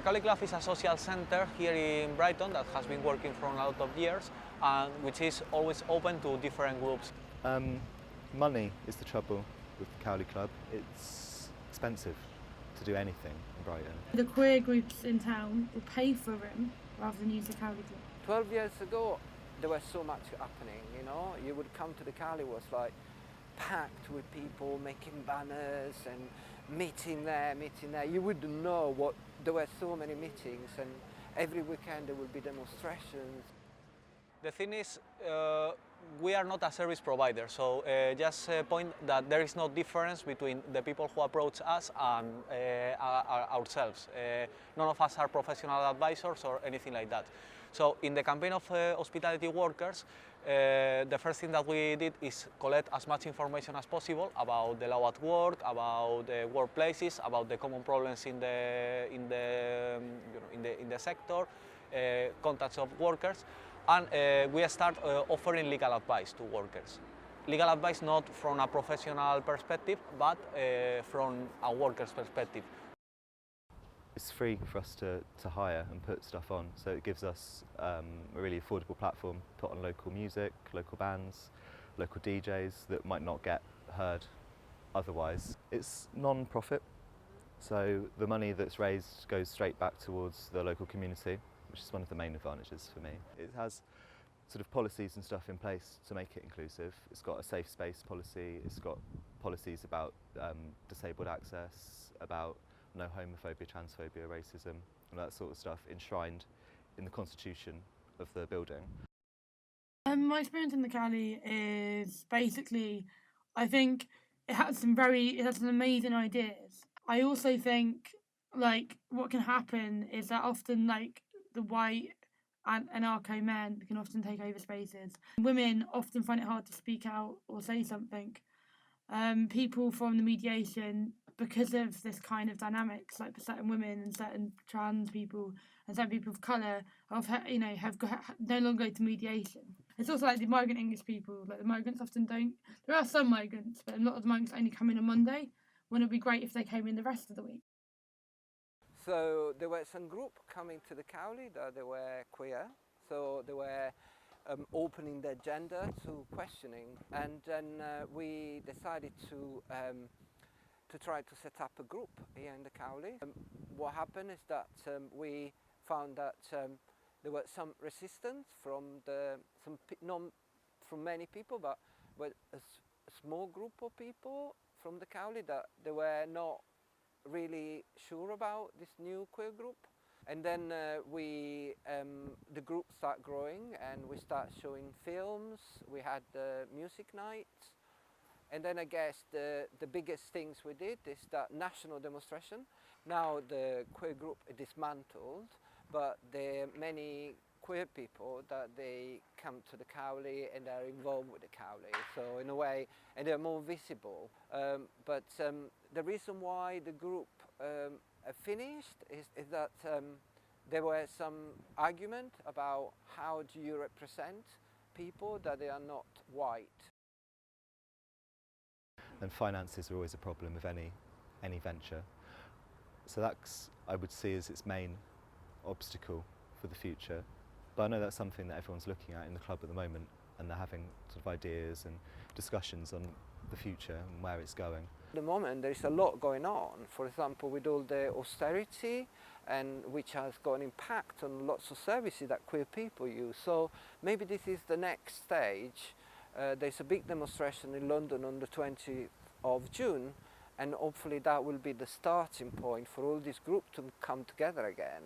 The Cowley Club is a social centre here in Brighton that has been working for a lot of years and which is always open to different groups. Money is the trouble with the Cowley Club. It's expensive to do anything in Brighton. The queer groups in town will pay for them rather than use the Cowley Club. 12 years ago, there was so much happening, you know. You would come to the Cowley, was like packed with people making banners and meeting there. You wouldn't know what, there were so many meetings, and every weekend there would be demonstrations. The thing is, we are not a service provider, so just point that there is no difference between the people who approach us and ourselves. None of us are professional advisors or anything like that. So in the campaign of hospitality workers, the first thing that we did is collect as much information as possible about the law at work, about workplaces, about the common problems in the sector, contacts of workers, and we start offering legal advice to workers. Legal advice not from a professional perspective, but from a worker's perspective. It's free for us to hire and put stuff on, so it gives us a really affordable platform to put on local music, local bands, local DJs that might not get heard otherwise. It's non-profit, so the money that's raised goes straight back towards the local community, which is one of the main advantages for me. It has sort of policies and stuff in place to make it inclusive. It's got a safe space policy, it's got policies about disabled access, about no homophobia, transphobia, racism, and that sort of stuff enshrined in the constitution of the building. My experience in the Cowley is basically, I think it has some amazing ideas. I also think like what can happen is that often like the white and anarcho men can often take over spaces. Women often find it hard to speak out or say something. People from the mediation, because of this kind of dynamics, like for certain women and certain trans people and certain people of colour, no longer go to mediation. It's also like the migrant English people, like the migrants often don't. There are some migrants, but a lot of the migrants only come in on Monday, when it would be great if they came in the rest of the week. So there were some group coming to the Cowley that they were queer, so they were opening their gender to questioning, and then we decided to try to set up a group here in the Cowley. What happened is that we found that there was some resistance from not from many people, but a small group of people from the Cowley that they were not really sure about this new queer group. And then the group started growing, and we started showing films. We had the music nights. And then I guess the biggest things we did is that national demonstration. Now the queer group is dismantled, but there are many queer people that they come to the Cowley and are involved with the Cowley. So in a way, and they're more visible. But the reason why the group finished is that there were some argument about how do you represent people that they are not white. And finances are always a problem of any venture. So that's, I would see, as its main obstacle for the future. But I know that's something that everyone's looking at in the club at the moment, and they're having sort of ideas and discussions on the future and where it's going. At the moment there is a lot going on, for example with all the austerity, and which has got an impact on lots of services that queer people use. So maybe this is the next stage. There's a big demonstration in London on the 20th of June, and hopefully that will be the starting point for all these groups to come together again.